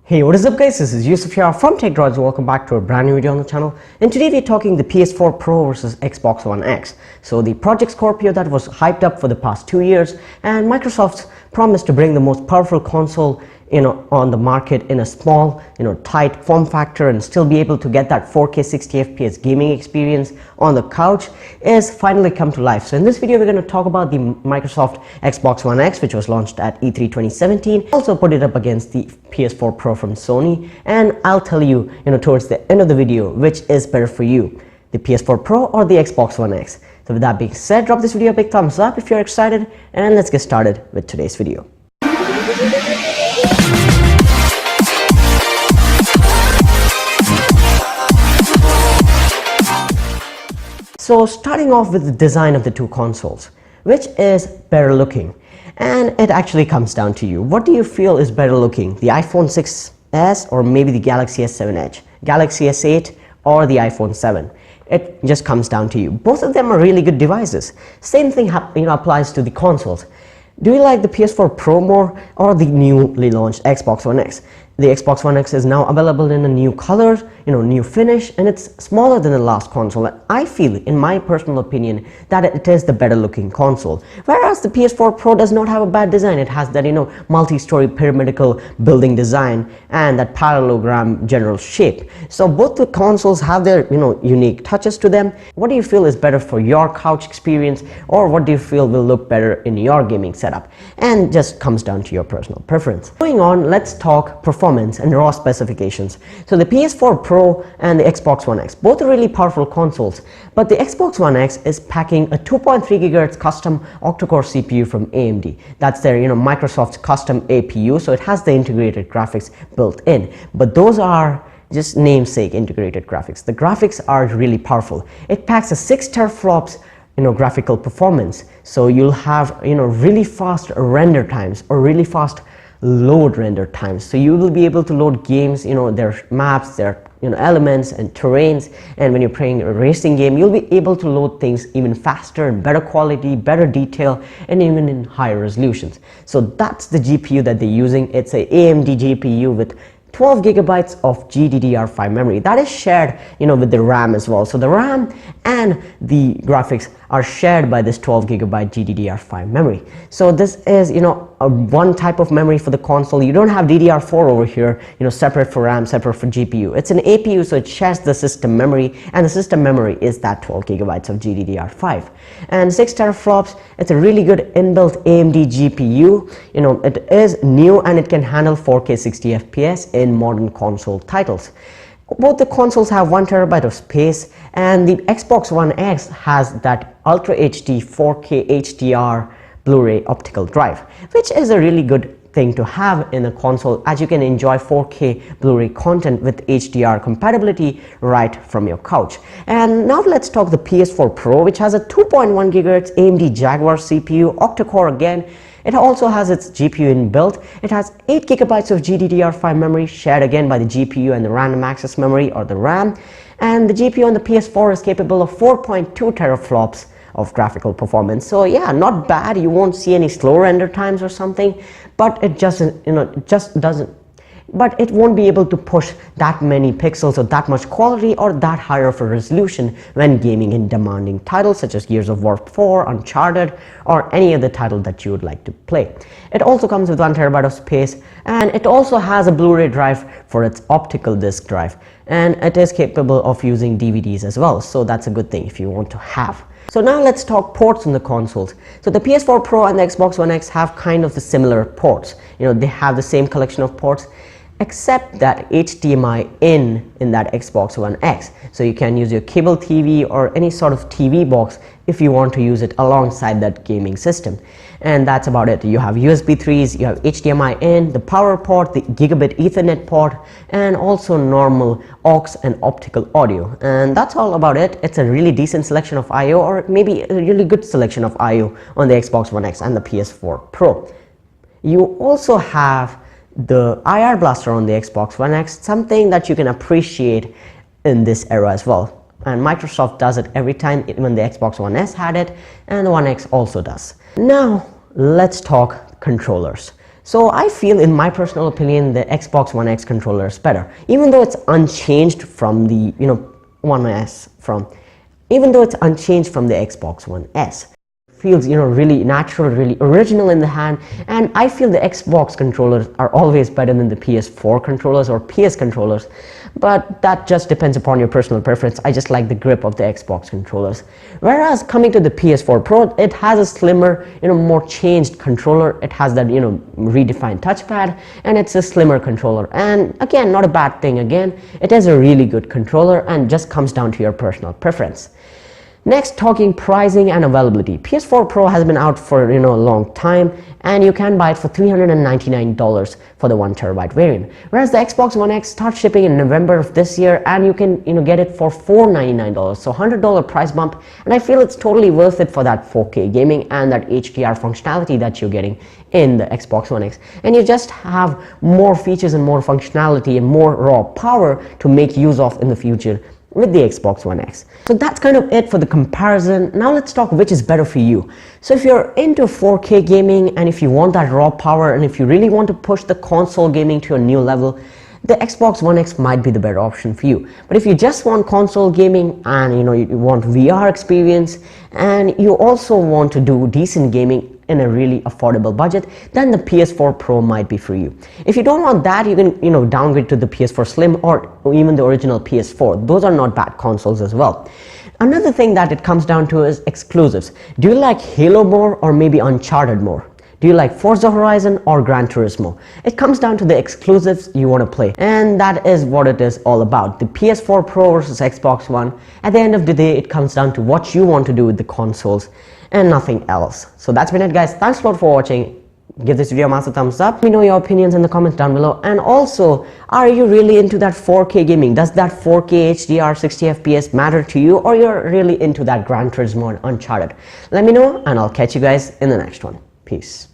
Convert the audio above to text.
Hey, what is up guys, this is Yusuf here from Tech Droids. Welcome back to a brand new video on the channel, and today we're talking the PS4 Pro versus Xbox One X. So the Project Scorpio that was hyped up for the past 2 years, and Microsoft's promised to bring the most powerful console on the market in a small, tight form factor and still be able to get that 4K 60 FPS gaming experience on the couch is finally come to life. So in this video we're going to talk about the Microsoft Xbox One X, which was launched at E3 2017. Also put it up against the PS4 Pro from Sony, and I'll tell you, towards the end of the video which is better for you, the PS4 Pro or the Xbox One X. So with that being said, drop this video a big thumbs up if you're excited, and let's get started with today's video. So starting off with the design of the two consoles, which is better looking, and it actually comes down to you. What do you feel is better looking, the iPhone 6s or maybe the Galaxy S7 Edge, Galaxy S8 or the iPhone 7? It just comes down to you. Both of them are really good devices. Same thing applies to the consoles. Do you like the PS4 Pro more or the newly launched Xbox One X? The Xbox One X is now available in a new color, new finish, and it's smaller than the last console. And I feel, in my personal opinion, that it is the better looking console. Whereas the PS4 Pro does not have a bad design. It has that, multi-story pyramidal building design and that parallelogram general shape. So both the consoles have their, unique touches to them. What do you feel is better for your couch experience, or what do you feel will look better in your gaming setup? And just comes down to your personal preference. Going on, let's talk performance and raw specifications. So the PS4 Pro and the Xbox One X, both are really powerful consoles, but the Xbox One X is packing a 2.3 GHz custom octa-core CPU from AMD. That's their Microsoft's custom APU, so it has the integrated graphics built in, but those are just namesake integrated graphics. The graphics are really powerful. It packs a 6 teraflops graphical performance, so you'll have really fast render times or really fast load render times. So you will be able to load games, their maps, their elements and terrains, and when you're playing a racing game, you'll be able to load things even faster and better quality, better detail, and even in higher resolutions. So that's the GPU that they're using. It's a AMD GPU with 12 gigabytes of GDDR5 memory that is shared with the RAM as well. So the RAM and the graphics are shared by this 12 gigabyte GDDR5 memory. So this is one type of memory for the console. You don't have DDR4 over here, separate for RAM, separate for GPU. It's an APU, so it shares the system memory, and the system memory is that 12 gigabytes of GDDR5 and 6 teraflops. It's a really good inbuilt AMD GPU. It is new and it can handle 4K 60 FPS in modern console titles. Both the consoles have 1 terabyte of space, and the Xbox One X has that Ultra HD 4K HDR Blu-ray optical drive, which is a really good thing to have in a console, as you can enjoy 4K Blu-ray content with HDR compatibility right from your couch. And now let's talk the PS4 Pro, which has a 2.1 GHz AMD Jaguar CPU, octa-core again. It also has its GPU inbuilt. It has 8 gigabytes of GDDR5 memory shared again by the GPU and the random access memory or the RAM. And the GPU on the PS4 is capable of 4.2 teraflops of graphical performance. So yeah, not bad. You won't see any slow render times or something, but it but it won't be able to push that many pixels or that much quality or that higher of a resolution when gaming in demanding titles such as Gears of War 4, Uncharted, or any other title that you would like to play. It also comes with 1 terabyte of space, and it also has a Blu-ray drive for its optical disc drive, and it is capable of using DVDs as well, so that's a good thing if you want to have. So now let's talk ports on the consoles. So the PS4 Pro and the Xbox One X have kind of the similar ports. They have the same collection of ports, except that HDMI in that Xbox One X. So you can use your cable TV or any sort of TV box if you want to use it alongside that gaming system. And that's about it. You have USB 3s, you have HDMI in, the power port, the gigabit Ethernet port, and also normal aux and optical audio. And that's all about it. It's a really decent selection of I/O, or maybe a really good selection of I/O on the Xbox One X and the PS4 Pro. You also have the IR blaster on the Xbox One X, something that you can appreciate in this era as well. And Microsoft does it every time, even the Xbox One S had it, and the One X also does. Now let's talk controllers. So I feel, in my personal opinion, the Xbox One X controller is better, even though it's unchanged from the even though it's unchanged from the Xbox One S. Feels really natural, really original in the hand, and I feel the Xbox controllers are always better than the PS4 controllers or PS controllers, but that just depends upon your personal preference. I just like the grip of the Xbox controllers. Whereas coming to the PS4 Pro, it has a slimmer, more changed controller. It has that redefined touchpad, and it's a slimmer controller, and again, not a bad thing. Again, it is a really good controller and just comes down to your personal preference. Next, talking pricing and availability. PS4 Pro has been out for a long time, and you can buy it for $399 for the 1TB variant, whereas the Xbox One X starts shipping in November of this year, and you can get it for $499, so $100 price bump. And I feel it's totally worth it for that 4K gaming and that HDR functionality that you're getting in the Xbox One X, and you just have more features and more functionality and more raw power to make use of in the future with the Xbox One X. So that's kind of it for the comparison. Now let's talk which is better for you. So if you're into 4K gaming, and if you want that raw power, and if you really want to push the console gaming to a new level, the Xbox One X might be the better option for you. But if you just want console gaming, and you want VR experience, and you also want to do decent gaming in a really affordable budget, then the PS4 Pro might be for you. If you don't want that, you can downgrade to the PS4 Slim or even the original PS4. Those are not bad consoles as well. Another thing that it comes down to is exclusives. Do you like Halo more, or maybe Uncharted more? Do you like Forza Horizon or Gran Turismo? It comes down to the exclusives you want to play, and that is what it is all about. The PS4 Pro versus Xbox One. At the end of the day, it comes down to what you want to do with the consoles and nothing else. So that's been it, guys. Thanks a lot for watching. Give this video a massive thumbs up. Let me know your opinions in the comments down below. And also, are you really into that 4K gaming? Does that 4K HDR 60 FPS matter to you, or you're really into that Gran Turismo and Uncharted? Let me know, and I'll catch you guys in the next one. Peace.